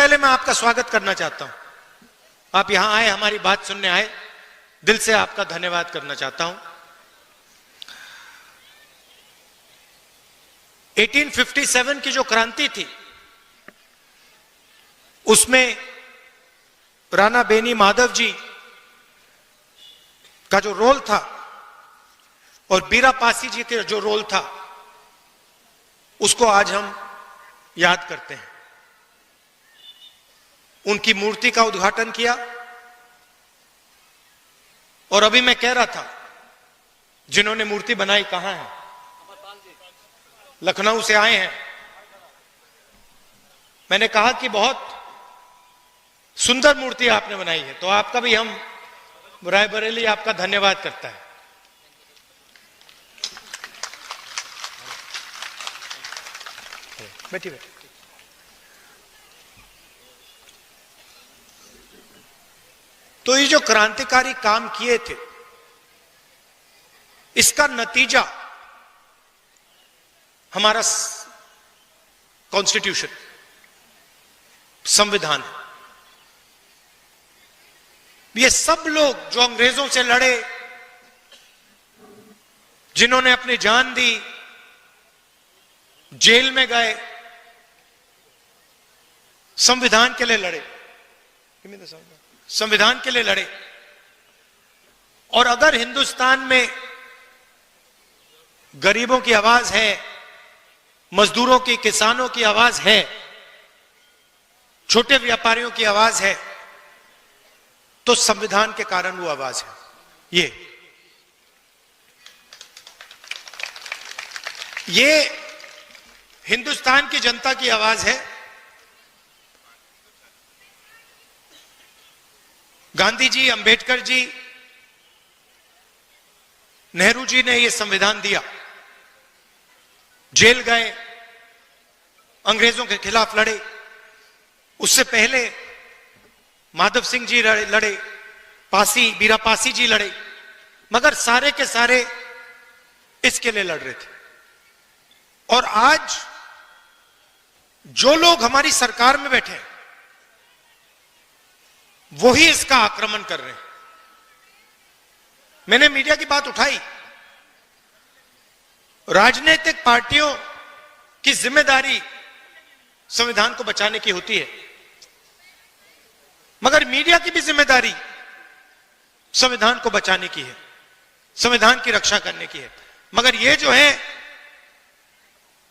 पहले मैं आपका स्वागत करना चाहता हूं। आप यहां आए, हमारी बात सुनने आए, दिल से आपका धन्यवाद करना चाहता हूं। 1857 की जो क्रांति थी उसमें राणा बेनी माधव जी का जो रोल था और बीरा पासी जी का जो रोल था उसको आज हम याद करते हैं। उनकी मूर्ति का उद्घाटन किया और अभी मैं कह रहा था जिन्होंने मूर्ति बनाई कहां है? लखनऊ से आए हैं। मैंने कहा कि बहुत सुंदर मूर्ति आपने बनाई है, तो आपका भी हम रायबरेली आपका धन्यवाद करता है। बैठिए बैठिए। तो ये जो क्रांतिकारी काम किए थे इसका नतीजा हमारा कॉन्स्टिट्यूशन, संविधान है। ये सब लोग जो अंग्रेजों से लड़े, जिन्होंने अपनी जान दी, जेल में गए, संविधान के लिए लड़े, संविधान के लिए लड़े। और अगर हिंदुस्तान में गरीबों की आवाज है, मजदूरों की, किसानों की आवाज है, छोटे व्यापारियों की आवाज है, तो संविधान के कारण वो आवाज है। ये हिंदुस्तान की जनता की आवाज है। गांधी जी, अंबेडकर जी, नेहरू जी ने यह संविधान दिया, जेल गए, अंग्रेजों के खिलाफ लड़े। उससे पहले माधव सिंह जी लड़े, बीरा पासी जी लड़े, मगर सारे के सारे इसके लिए लड़ रहे थे। और आज जो लोग हमारी सरकार में बैठे हैं वही इसका आक्रमण कर रहे हैं। मैंने मीडिया की बात उठाई। राजनीतिक पार्टियों की जिम्मेदारी संविधान को बचाने की होती है, मगर मीडिया की भी जिम्मेदारी संविधान को बचाने की है, संविधान की रक्षा करने की है। मगर ये जो है,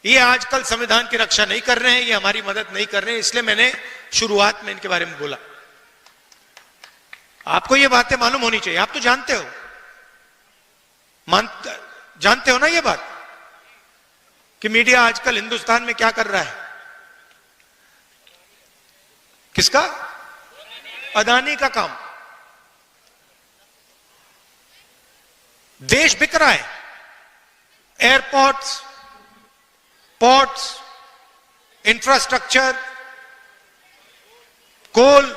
ये आजकल संविधान की रक्षा नहीं कर रहे हैं, ये हमारी मदद नहीं कर रहे हैं। इसलिए मैंने शुरुआत में इनके बारे में बोला। आपको ये बातें मालूम होनी चाहिए। आप तो जानते हो, जानते हो ना ये बात कि मीडिया आजकल हिंदुस्तान में क्या कर रहा है? किसका? अदानी का काम। देश बिक रहा है। एयरपोर्ट्स, पोर्ट्स, इंफ्रास्ट्रक्चर, कोल,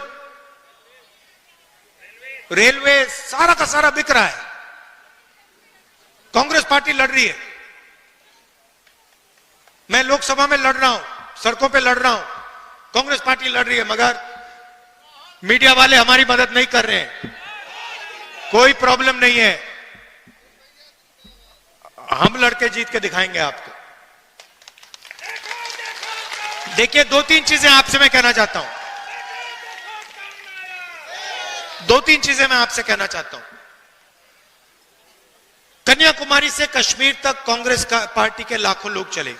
रेलवे, सारा का सारा बिक रहा है। कांग्रेस पार्टी लड़ रही है, मैं लोकसभा में लड़ रहा हूं, सड़कों पे लड़ रहा हूं, कांग्रेस पार्टी लड़ रही है, मगर मीडिया वाले हमारी मदद नहीं कर रहे हैं। कोई प्रॉब्लम नहीं है, हम लड़के जीत के दिखाएंगे आपको। देखिए, दो तीन चीजें आपसे मैं कहना चाहता हूं, दो तीन चीजें मैं आपसे कहना चाहता हूं। कन्याकुमारी से कश्मीर तक कांग्रेस का पार्टी के लाखों लोग चले।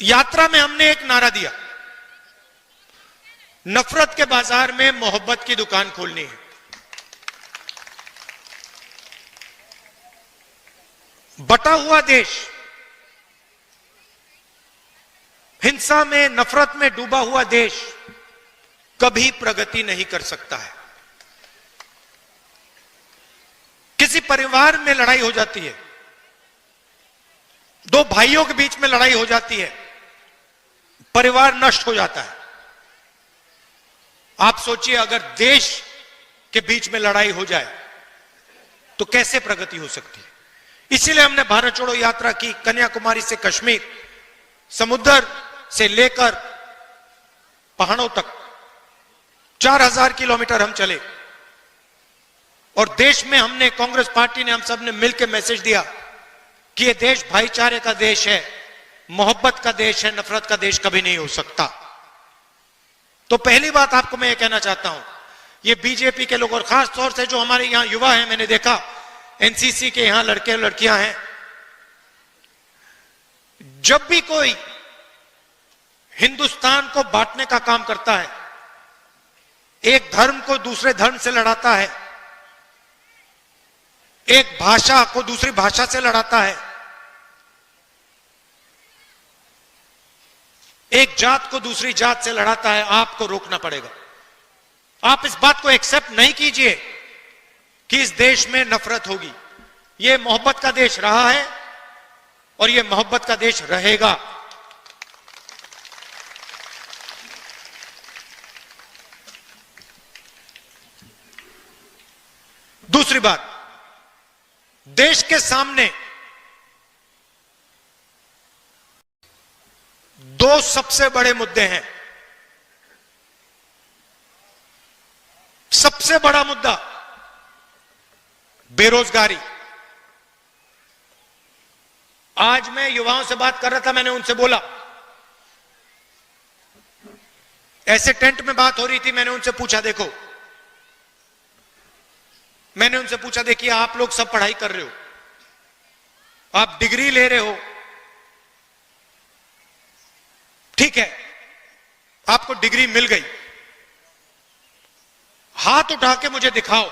यात्रा में हमने एक नारा दिया, नफरत के बाजार में मोहब्बत की दुकान खोलनी है। बटा हुआ देश, हिंसा में, नफरत में डूबा हुआ देश कभी प्रगति नहीं कर सकता है। किसी परिवार में लड़ाई हो जाती है, दो भाइयों के बीच में लड़ाई हो जाती है, परिवार नष्ट हो जाता है। आप सोचिए, अगर देश के बीच में लड़ाई हो जाए तो कैसे प्रगति हो सकती है? इसीलिए हमने भारत छोड़ो यात्रा की, कन्याकुमारी से कश्मीर, समुद्र से लेकर पहाड़ों तक 4000 किलोमीटर हम चले और देश में हमने, कांग्रेस पार्टी ने, हम सब ने मिलकर मैसेज दिया कि यह देश भाईचारे का देश है, मोहब्बत का देश है, नफरत का देश कभी नहीं हो सकता। तो पहली बात आपको मैं ये कहना चाहता हूं, ये बीजेपी के लोग और खास तौर से जो हमारे यहां युवा हैं, मैंने देखा एनसीसी के यहां लड़के और लड़कियां हैं, जब भी कोई हिंदुस्तान को बांटने का काम करता है, एक धर्म को दूसरे धर्म से लड़ाता है, एक भाषा को दूसरी भाषा से लड़ाता है, एक जात को दूसरी जात से लड़ाता है, आपको रोकना पड़ेगा। आप इस बात को एक्सेप्ट नहीं कीजिए कि इस देश में नफरत होगी। यह मोहब्बत का देश रहा है और यह मोहब्बत का देश रहेगा। दूसरी बात, देश के सामने दो सबसे बड़े मुद्दे हैं। सबसे बड़ा मुद्दा बेरोजगारी। आज मैं युवाओं से बात कर रहा था, मैंने उनसे बोला, ऐसे टेंट में बात हो रही थी, मैंने उनसे पूछा, देखो, मैंने उनसे पूछा, देखिए आप लोग सब पढ़ाई कर रहे हो, आप डिग्री ले रहे हो, ठीक है, आपको डिग्री मिल गई, हाथ उठा के मुझे दिखाओ,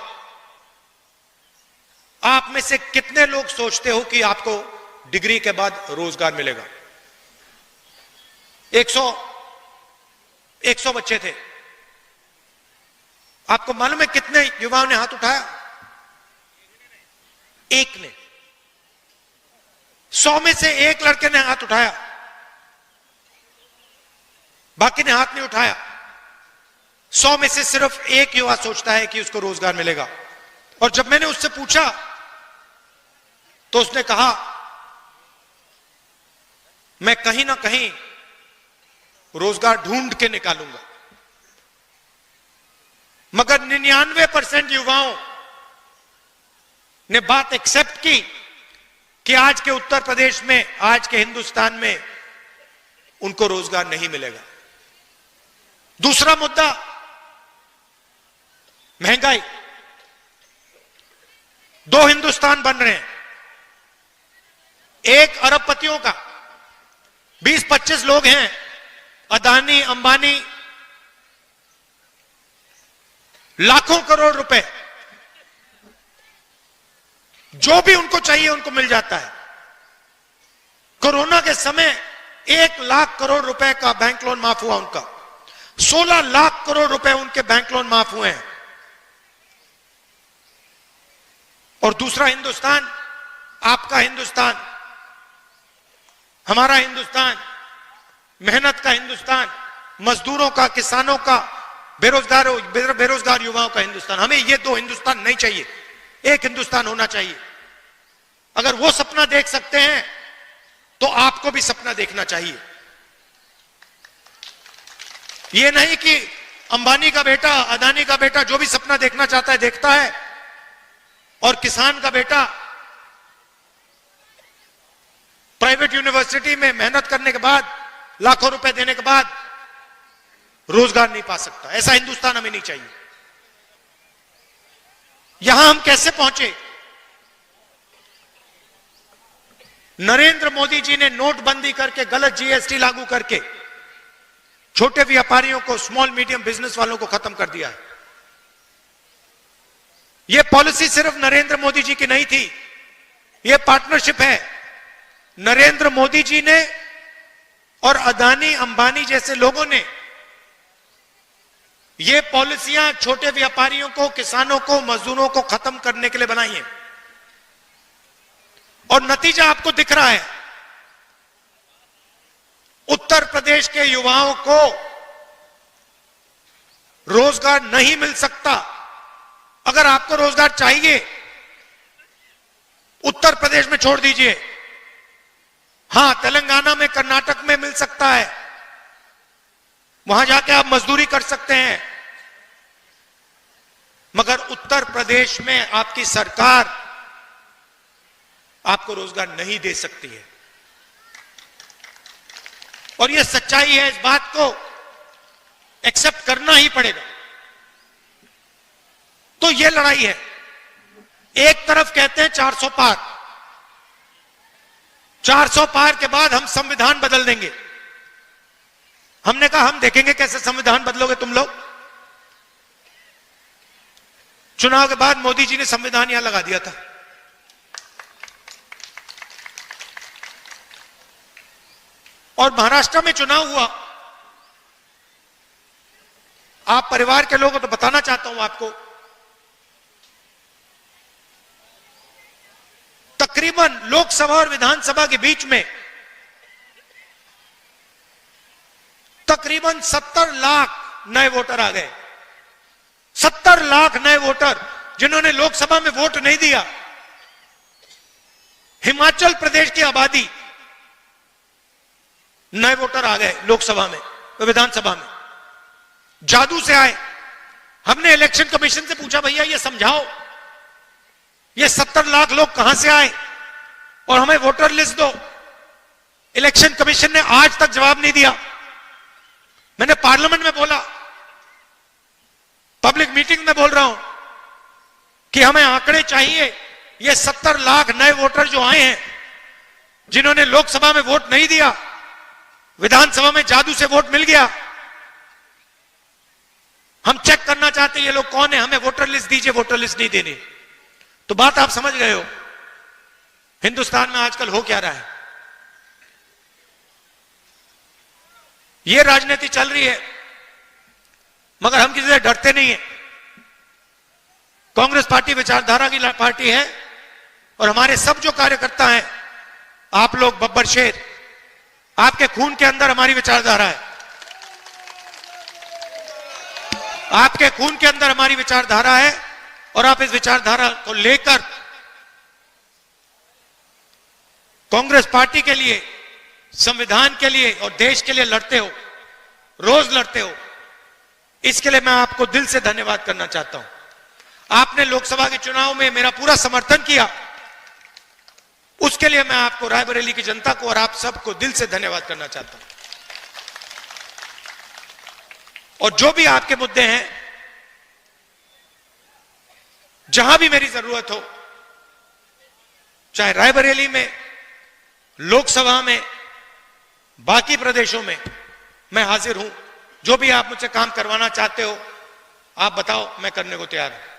आप में से कितने लोग सोचते हो कि आपको डिग्री के बाद रोजगार मिलेगा? 100 बच्चे थे। आपको मालूम है कितने युवाओं ने हाथ उठाया? एक ने। 100 में से एक लड़के ने हाथ उठाया, बाकी ने हाथ नहीं उठाया। 100 में से सिर्फ एक युवा सोचता है कि उसको रोजगार मिलेगा। और जब मैंने उससे पूछा तो उसने कहा, मैं कहीं ना कहीं रोजगार ढूंढ के निकालूंगा। मगर 99% युवाओं ने बात एक्सेप्ट की कि आज के उत्तर प्रदेश में, आज के हिंदुस्तान में उनको रोजगार नहीं मिलेगा। दूसरा मुद्दा महंगाई। 2 हिंदुस्तान बन रहे हैं, एक अरबपतियों का, 20-25 लोग हैं, अदानी, अंबानी, लाखों करोड़ रुपए, जो भी उनको चाहिए उनको मिल जाता है। कोरोना के समय 1 लाख करोड़ रुपए का बैंक लोन माफ हुआ उनका, 16 लाख करोड़ रुपए उनके बैंक लोन माफ हुए हैं। और दूसरा हिंदुस्तान, आपका हिंदुस्तान, हमारा हिंदुस्तान, मेहनत का हिंदुस्तान, मजदूरों का, किसानों का, बेरोजगार युवाओं का हिंदुस्तान। हमें ये 2 हिंदुस्तान नहीं चाहिए, एक हिंदुस्तान होना चाहिए। अगर वो सपना देख सकते हैं तो आपको भी सपना देखना चाहिए। ये नहीं कि अंबानी का बेटा, अदानी का बेटा जो भी सपना देखना चाहता है देखता है, और किसान का बेटा प्राइवेट यूनिवर्सिटी में मेहनत करने के बाद, लाखों रुपए देने के बाद रोजगार नहीं पा सकता। ऐसा हिंदुस्तान हमें नहीं चाहिए। यहां हम कैसे पहुंचे? नरेंद्र मोदी जी ने नोटबंदी करके, गलत जीएसटी लागू करके छोटे व्यापारियों को, स्मॉल मीडियम बिजनेस वालों को खत्म कर दिया है। यह पॉलिसी सिर्फ नरेंद्र मोदी जी की नहीं थी, यह पार्टनरशिप है। नरेंद्र मोदी जी ने और अदानी, अंबानी जैसे लोगों ने ये पॉलिसियां छोटे व्यापारियों को, किसानों को, मजदूरों को खत्म करने के लिए बनाई हैं। और नतीजा आपको दिख रहा है। उत्तर प्रदेश के युवाओं को रोजगार नहीं मिल सकता। अगर आपको रोजगार चाहिए, उत्तर प्रदेश में छोड़ दीजिए, हां, तेलंगाना में, कर्नाटक में मिल सकता है, वहां जाके आप मजदूरी कर सकते हैं, मगर उत्तर प्रदेश में आपकी सरकार आपको रोजगार नहीं दे सकती है। और यह सच्चाई है, इस बात को एक्सेप्ट करना ही पड़ेगा। तो यह लड़ाई है। एक तरफ कहते हैं 400 पार, 400 पार के बाद हम संविधान बदल देंगे। हमने कहा हम देखेंगे कैसे संविधान बदलोगे तुम लोग। चुनाव के बाद मोदी जी ने संविधान यहां लगा दिया था। और महाराष्ट्र में चुनाव हुआ। आप परिवार के लोगों को तो बताना चाहता हूं आपको, तकरीबन लोकसभा और विधानसभा के बीच में तकरीबन 70 लाख नए वोटर आ गए। 70 लाख नए वोटर जिन्होंने लोकसभा में वोट नहीं दिया। हिमाचल प्रदेश की आबादी, नए वोटर आ गए लोकसभा में, विधानसभा में, जादू से आए। हमने इलेक्शन कमीशन से पूछा, भैया ये समझाओ, ये 70 लाख लोग कहां से आए और हमें वोटर लिस्ट दो। इलेक्शन कमीशन ने आज तक जवाब नहीं दिया। मैंने पार्लियामेंट में बोला, पब्लिक मीटिंग में बोल रहा हूं कि हमें आंकड़े चाहिए। ये 70 लाख नए वोटर जो आए हैं, जिन्होंने लोकसभा में वोट नहीं दिया, विधानसभा में जादू से वोट मिल गया, हम चेक करना चाहते हैं ये लोग कौन है, हमें वोटर लिस्ट दीजिए। वोटर लिस्ट नहीं देनी। तो बात आप समझ गए हो हिंदुस्तान में आजकल हो क्या रहा है। ये राजनीति चल रही है, मगर हम किसी से डरते नहीं है। कांग्रेस पार्टी विचारधारा की पार्टी है और हमारे सब जो कार्यकर्ता हैं, आप लोग बब्बर शेर, आपके खून के अंदर हमारी विचारधारा है। आपके खून के अंदर हमारी विचारधारा है और आप इस विचारधारा को लेकर कांग्रेस पार्टी के लिए, संविधान के लिए और देश के लिए लड़ते हो, रोज लड़ते हो। इसके लिए मैं आपको दिल से धन्यवाद करना चाहता हूं। आपने लोकसभा के चुनाव में मेरा पूरा समर्थन किया, उसके लिए मैं आपको, रायबरेली की जनता को और आप सबको दिल से धन्यवाद करना चाहता हूं। और जो भी आपके मुद्दे हैं, जहां भी मेरी जरूरत हो, चाहे रायबरेली में, लोकसभा में, बाकी प्रदेशों में, मैं हाजिर हूं। जो भी आप मुझसे काम करवाना चाहते हो, आप बताओ, मैं करने को तैयार हूं।